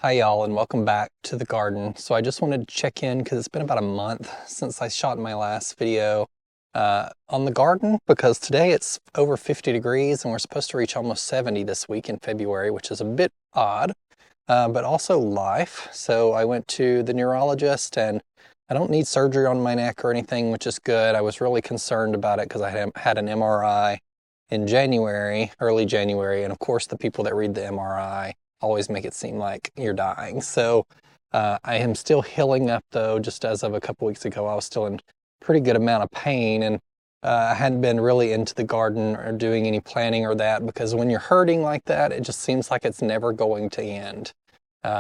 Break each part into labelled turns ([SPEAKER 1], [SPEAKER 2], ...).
[SPEAKER 1] Hi y'all, and welcome back to the garden. So I just wanted to check in because it's been about a month since I shot my last video on the garden, because today it's over 50 degrees and we're supposed to reach almost 70 this week in February, which is a bit odd, but also life. So I went to the neurologist and I don't need surgery on my neck or anything, which is good. I was really concerned about it because I had an MRI in January, early January, and of course the people that read the MRI always make it seem like you're dying. So I am still healing up though. Just as of a couple weeks ago, I was still in pretty good amount of pain, and I hadn't been really into the garden or doing any planting or that, because when you're hurting like that, it just seems like it's never going to end.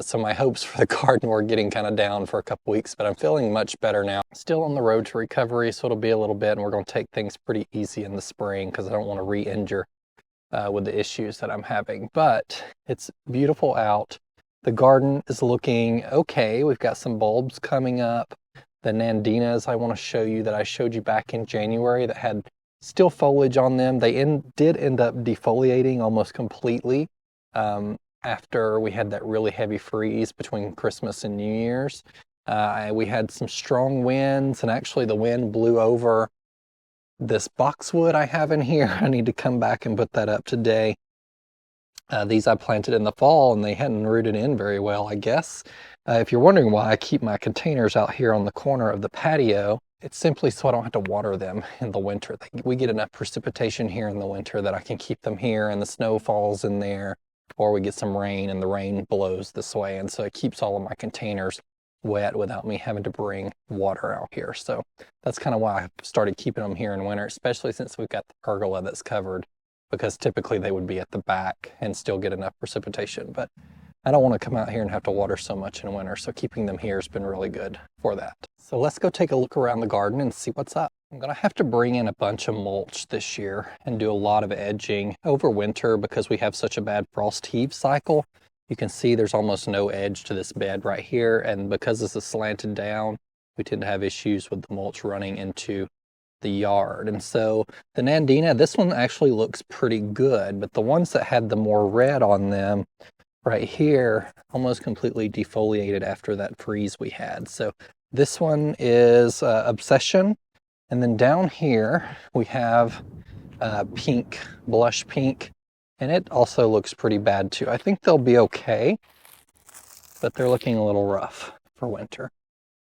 [SPEAKER 1] So my hopes for the garden were getting kind of down for a couple weeks, but I'm feeling much better now. Still on the road to recovery, so it'll be a little bit, and we're going to take things pretty easy in the spring because I don't want to re-injure with the issues that I'm having. But it's beautiful out. The garden is looking okay. We've got some bulbs coming up. The Nandinas I want to show you that I showed you back in January that had still foliage on them. They did end up defoliating almost completely after we had that really heavy freeze between Christmas and New Year's. We had some strong winds, and actually the wind blew over this boxwood I have in here. I need to come back and put that up today. These I planted in the fall and they hadn't rooted in very well, I guess. If you're wondering why I keep my containers out here on the corner of the patio, it's simply so I don't have to water them in the winter. We get enough precipitation here in the winter that I can keep them here, and the snow falls in there, or we get some rain and the rain blows this way, and so it keeps all of my containers wet without me having to bring water out here. So that's kind of why I started keeping them here in winter, especially since we've got the pergola that's covered, because typically they would be at the back and still get enough precipitation. But I don't want to come out here and have to water so much in winter, so keeping them here has been really good for that. So let's go take a look around the garden and see what's up. I'm going to have to bring in a bunch of mulch this year and do a lot of edging over winter because we have such a bad frost heave cycle. You can see there's almost no edge to this bed right here, and because this is slanted down, we tend to have issues with the mulch running into the yard. And so the Nandina, this one actually looks pretty good, but the ones that had the more red on them right here almost completely defoliated after that freeze we had. So this one is Obsession, and then down here we have pink, blush pink, and it also looks pretty bad too. I think they'll be okay, but they're looking a little rough for winter.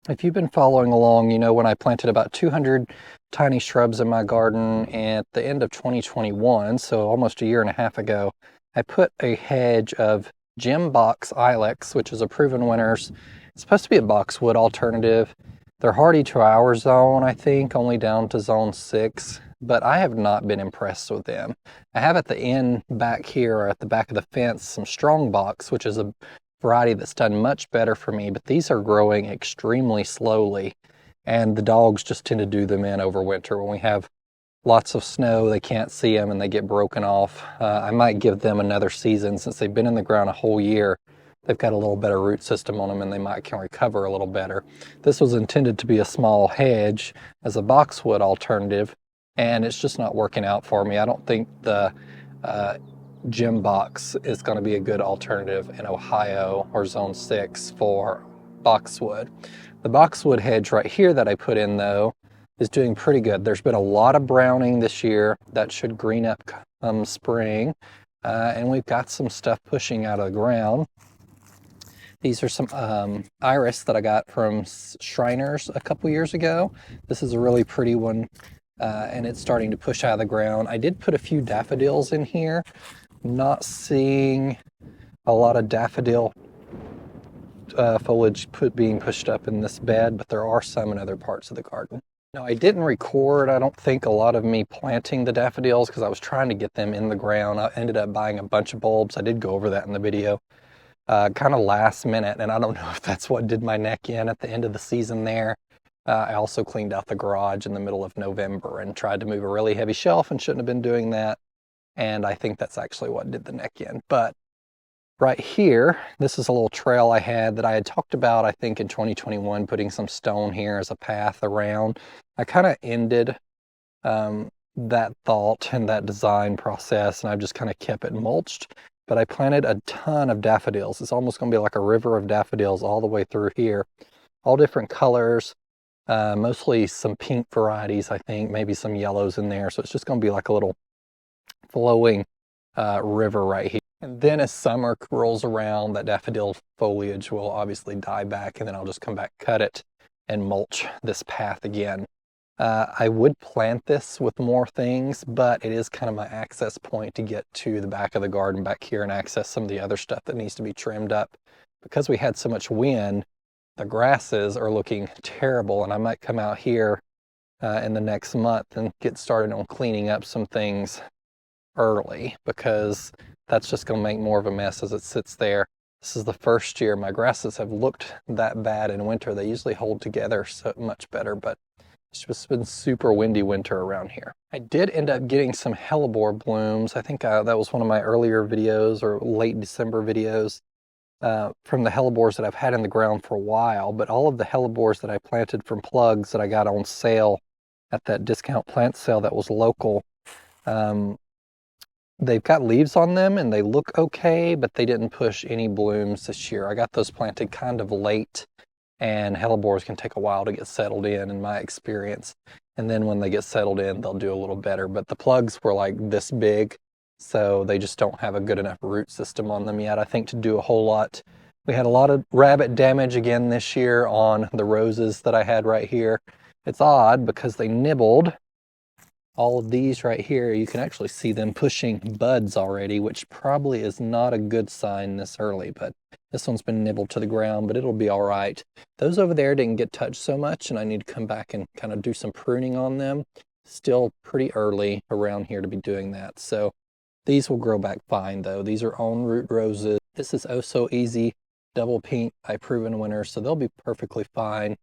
[SPEAKER 1] If you've been following along, you know when I planted about 200 tiny shrubs in my garden at the end of 2021, so almost a year and a half ago, I put a hedge of Gem Box Ilex, which is a proven winners. It's supposed to be a boxwood alternative. They're hardy to our zone, I think, only down to zone 6. But I have not been impressed with them. I have at the end back here, or at the back of the fence, some strong box, which is a variety that's done much better for me, but these are growing extremely slowly, and the dogs just tend to do them in over winter. When we have lots of snow, they can't see them and they get broken off. I might give them another season. Since they've been in the ground a whole year, they've got a little better root system on them and they can recover a little better. This was intended to be a small hedge as a boxwood alternative, and it's just not working out for me. I don't think the Gem Box is going to be a good alternative in Ohio or Zone 6 for boxwood. The boxwood hedge right here that I put in, though, is doing pretty good. There's been a lot of browning this year. That should green up come spring, and we've got some stuff pushing out of the ground. These are some iris that I got from Shriners a couple years ago. This is a really pretty one. And it's starting to push out of the ground. I did put a few daffodils in here. Not seeing a lot of daffodil foliage being pushed up in this bed, but there are some in other parts of the garden. Now, I didn't record, I don't think, a lot of me planting the daffodils because I was trying to get them in the ground. I ended up buying a bunch of bulbs. I did go over that in the video, kind of last minute, and I don't know if that's what did my neck in at the end of the season there. I also cleaned out the garage in the middle of November and tried to move a really heavy shelf and shouldn't have been doing that. And I think that's actually what did the neck in. But right here, this is a little trail I had that I had talked about, I think, in 2021, putting some stone here as a path around. I kind of ended that thought and that design process, and I've just kind of kept it mulched. but I planted a ton of daffodils. It's almost going to be like a river of daffodils all the way through here. All different colors, mostly some pink varieties, I think, maybe some yellows in there. So it's just going to be like a little flowing river right here. And then as summer rolls around, that daffodil foliage will obviously die back, and then I'll just come back, cut it, and mulch this path again. I would plant this with more things, but it is kind of my access point to get to the back of the garden back here and access some of the other stuff that needs to be trimmed up. Because we had so much wind, the grasses are looking terrible, and I might come out here in the next month and get started on cleaning up some things early, because that's just going to make more of a mess as it sits there. This is the first year my grasses have looked that bad in winter. They usually hold together so much better, but it's just been super windy winter around here. I did end up getting some hellebore blooms. I think that was one of my earlier videos or late December videos from the hellebores that I've had in the ground for a while, but all of the hellebores that I planted from plugs that I got on sale at that discount plant sale that was local, they've got leaves on them and they look okay, but they didn't push any blooms this year. I got those planted kind of late, and hellebores can take a while to get settled in my experience. And then when they get settled in, they'll do a little better. But the plugs were like this big, so they just don't have a good enough root system on them yet, I think, to do a whole lot. We had a lot of rabbit damage again this year on the roses that I had right here. It's odd because they nibbled all of these right here. You can actually see them pushing buds already, which probably is not a good sign this early, but this one's been nibbled to the ground, but it'll be all right. Those over there didn't get touched so much, and I need to come back and kind of do some pruning on them. Still pretty early around here to be doing that. So these will grow back fine though. These are on root roses. This is Oh So Easy Double Pink by Proven Winner, so they'll be perfectly fine.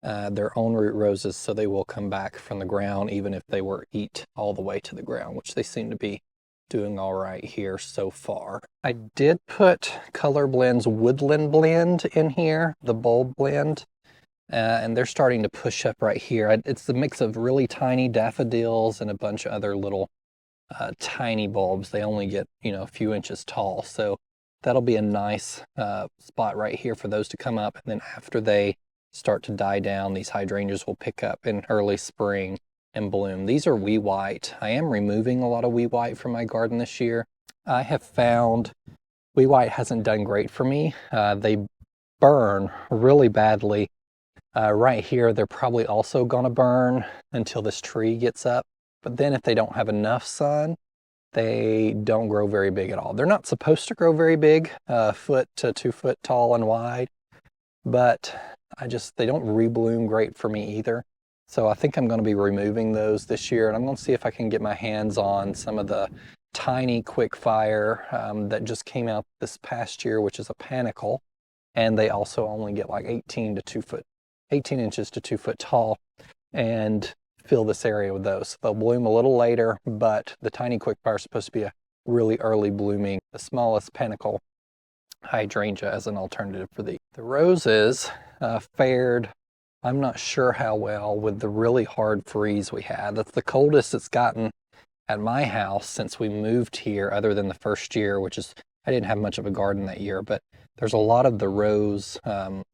[SPEAKER 1] They're on root roses, so they will come back from the ground even if they were eat all the way to the ground, which they seem to be doing all right here so far. I did put Color Blend's Woodland Blend in here, the bulb blend, and they're starting to push up right here. It's the mix of really tiny daffodils and a bunch of other little tiny bulbs. They only get, a few inches tall, so that'll be a nice spot right here for those to come up. And then after they start to die down, these hydrangeas will pick up in early spring and bloom. These are wee white. I am removing a lot of wee white from my garden this year. I have found wee white hasn't done great for me. They burn really badly. Right here, they're probably also gonna burn until this tree gets up. But then if they don't have enough sun, they don't grow very big at all. They're not supposed to grow very big, 1 foot to 2 foot tall and wide, but they don't rebloom great for me either. So I think I'm going to be removing those this year, and I'm going to see if I can get my hands on some of the tiny quick fire that just came out this past year, which is a panicle, and they also only get like 18 inches to 2 foot tall, and fill this area with those. They'll bloom a little later, but the tiny quick fire is supposed to be a really early blooming, the smallest panicle hydrangea as an alternative for these. The roses fared, I'm not sure how well, with the really hard freeze we had. That's the coldest it's gotten at my house since we moved here, other than the first year, which is, I didn't have much of a garden that year, but there's a lot of the rose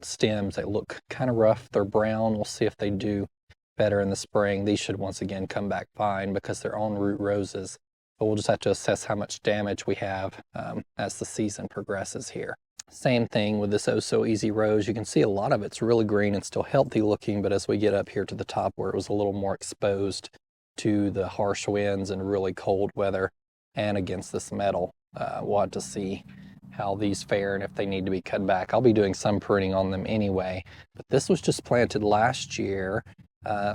[SPEAKER 1] stems that look kind of rough. They're brown. We'll see if they do better in the spring. These should once again come back fine because they're on root roses, but we'll just have to assess how much damage we have as the season progresses here. Same thing with this Oh So Easy rose. You can see a lot of it's really green and still healthy looking, but as we get up here to the top where it was a little more exposed to the harsh winds and really cold weather and against this metal, we'll have to see how these fare and if they need to be cut back. I'll be doing some pruning on them anyway, but this was just planted last year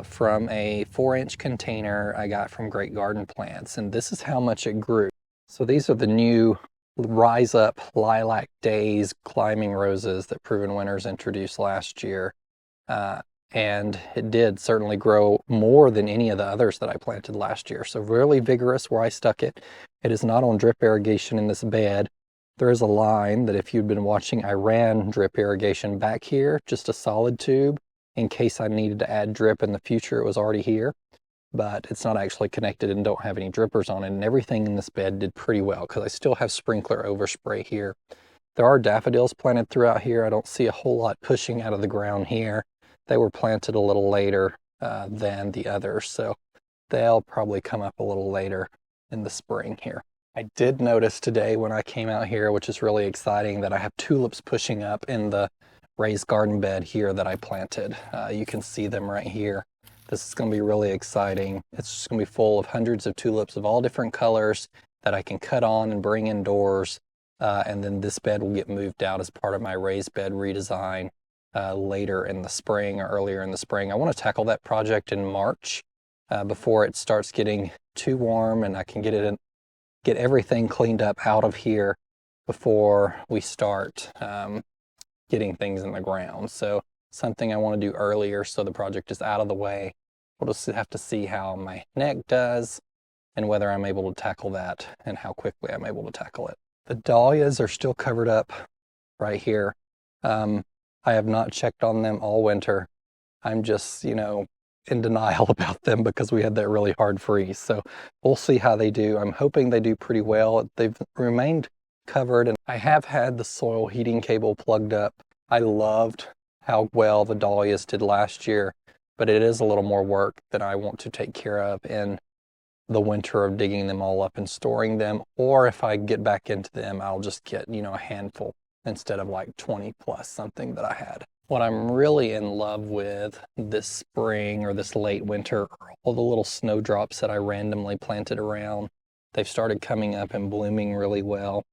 [SPEAKER 1] from a 4-inch container I got from Great Garden Plants, and this is how much it grew. So these are the new Rise Up Lilac Days climbing roses that Proven Winners introduced last year, and it did certainly grow more than any of the others that I planted last year. So really vigorous where I stuck it. It is not on drip irrigation in this bed. There is a line that if you'd been watching, I ran drip irrigation back here, just a solid tube, in case I needed to add drip in the future. It was already here. but it's not actually connected and don't have any drippers on it. And everything in this bed did pretty well because I still have sprinkler overspray here. There are daffodils planted throughout here. I don't see a whole lot pushing out of the ground here. They were planted a little later than the others, so they'll probably come up a little later in the spring here. I did notice today when I came out here, which is really exciting, that I have tulips pushing up in the raised garden bed here that I planted. You can see them right here. This is going to be really exciting. It's just going to be full of hundreds of tulips of all different colors that I can cut on and bring indoors. And then this bed will get moved out as part of my raised bed redesign later in the spring or earlier in the spring. I want to tackle that project in March before it starts getting too warm, and I can get everything cleaned up out of here before we start getting things in the ground. So something I want to do earlier so the project is out of the way. We'll just have to see how my neck does and whether I'm able to tackle that and how quickly I'm able to tackle it. The dahlias are still covered up right here. I have not checked on them all winter. I'm just, in denial about them because we had that really hard freeze. So we'll see how they do. I'm hoping they do pretty well. They've remained covered, and I have had the soil heating cable plugged up. I loved how well the dahlias did last year, but it is a little more work that I want to take care of in the winter of digging them all up and storing them. Or if I get back into them, I'll just get, a handful instead of like 20 plus something that I had. What I'm really in love with this spring or this late winter are all the little snowdrops that I randomly planted around. They've started coming up and blooming really well,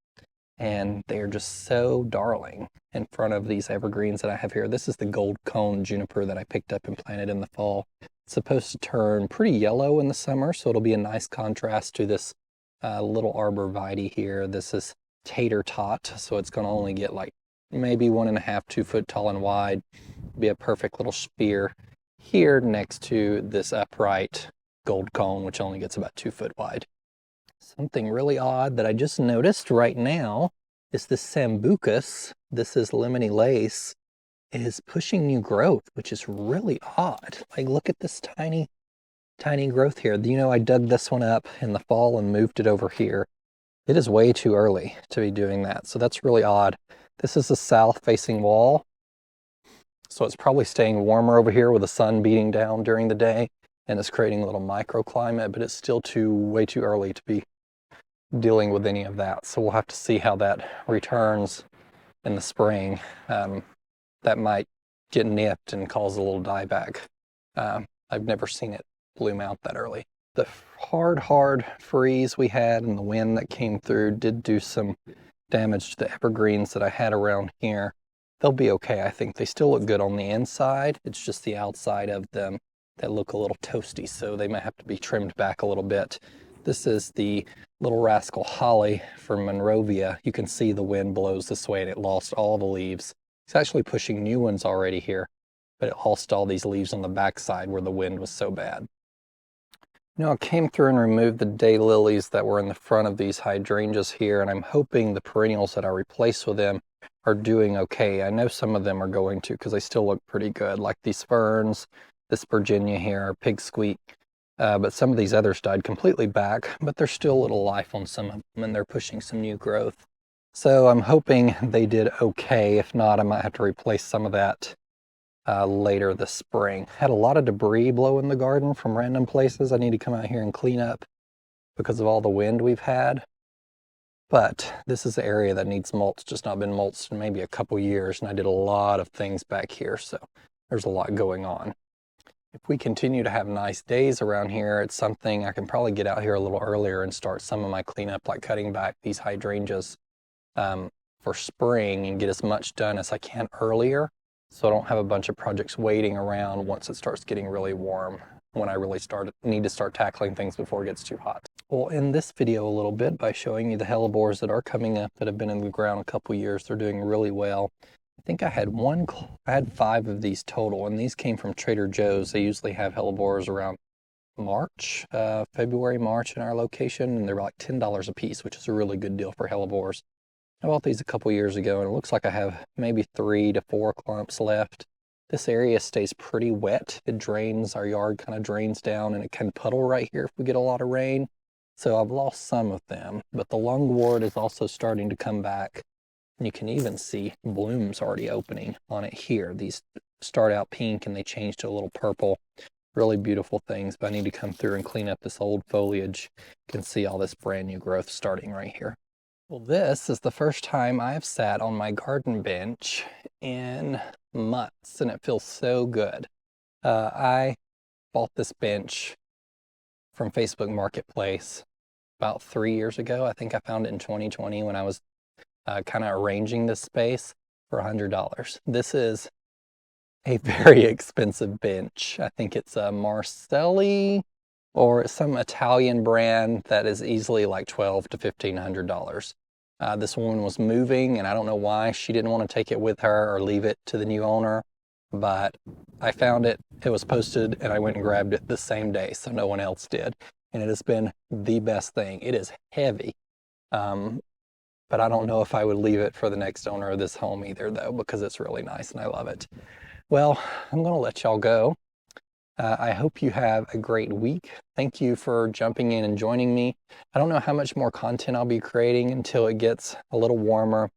[SPEAKER 1] and they're just so darling in front of these evergreens that I have here. This is the gold cone juniper that I picked up and planted in the fall. It's supposed to turn pretty yellow in the summer, so it'll be a nice contrast to this little Arborvitae here. This is Tater tot, so it's going to only get like maybe 1.5, 2 foot tall and wide. Be a perfect little spear here next to this upright gold cone, which only gets about 2 foot wide. Something really odd that I just noticed right now is the sambucus. This is lemony lace, is pushing new growth, which is really odd. Like, look at this tiny growth here. I dug this one up in the fall and moved it over here. It is way too early to be doing that, so that's really odd. This is a south-facing wall, so it's probably staying warmer over here with the sun beating down during the day, and it's creating a little microclimate, but it's still way too early to be dealing with any of that. So we'll have to see how that returns in the spring. That might get nipped and cause a little dieback. I've never seen it bloom out that early. The hard freeze we had and the wind that came through did do some damage to the evergreens that I had around here. They'll be okay. I think they still look good on the inside. It's just the outside of them that look a little toasty, so they might have to be trimmed back a little bit. This is the little rascal holly from Monrovia. You can see the wind blows this way and it lost all the leaves. It's actually pushing new ones already here, but it lost all these leaves on the backside where the wind was so bad. I came through and removed the daylilies that were in the front of these hydrangeas here, and I'm hoping the perennials that I replaced with them are doing okay. I know some of them are going to because they still look pretty good, like these ferns, this Virginia here, pig squeak. But some of these others died completely back, but there's still a little life on some of them, and they're pushing some new growth. So I'm hoping they did okay. If not, I might have to replace some of that later this spring. Had a lot of debris blow in the garden from random places I need to come out here and clean up because of all the wind we've had. But this is an area that needs mulch, just not been mulched in maybe a couple years, and I did a lot of things back here, so there's a lot going on. If we continue to have nice days around here, it's something I can probably get out here a little earlier and start some of my cleanup, like cutting back these hydrangeas for spring and get as much done as I can earlier, so I don't have a bunch of projects waiting around once it starts getting really warm, when I really need to start tackling things before it gets too hot. We'll end this video a little bit by showing you the hellebores that are coming up that have been in the ground a couple years. They're doing really well. I think I had 5 of these total, and these came from Trader Joe's. They usually have hellebores around March, February, March in our location, and they're like $10 a piece, which is a really good deal for hellebores. I bought these a couple years ago, and it looks like I have maybe 3 to 4 clumps left. This area stays pretty wet. It drains, our yard kind of drains down, and it can puddle right here if we get a lot of rain. So I've lost some of them, but the lungwort is also starting to come back. And you can even see blooms already opening on it here. These start out pink and they change to a little purple. Really beautiful things, but I need to come through and clean up this old foliage. You can see all this brand new growth starting right here. Well, this is the first time I've sat on my garden bench in months, and it feels so good. I bought this bench from Facebook Marketplace about 3 years ago. I think I found it in 2020 when I was kind of arranging this space for $100. This is a very expensive bench. I think it's a Marcelli or some Italian brand that is easily like $1,200 to $1,500. This woman was moving, and I don't know why she didn't want to take it with her or leave it to the new owner, but I found it, it was posted, and I went and grabbed it the same day, so no one else did. And it has been the best thing. It is heavy, but I don't know if I would leave it for the next owner of this home either, though, because it's really nice and I love it. Well, I'm going to let y'all go. I hope you have a great week. Thank you for jumping in and joining me. I don't know how much more content I'll be creating until it gets a little warmer.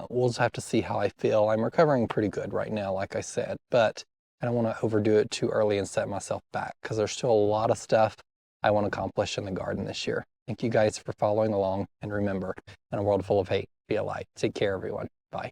[SPEAKER 1] We'll just have to see how I feel. I'm recovering pretty good right now, like I said, but I don't want to overdo it too early and set myself back because there's still a lot of stuff I want to accomplish in the garden this year. Thank you guys for following along, and remember, in a world full of hate, be a light. Take care, everyone. Bye.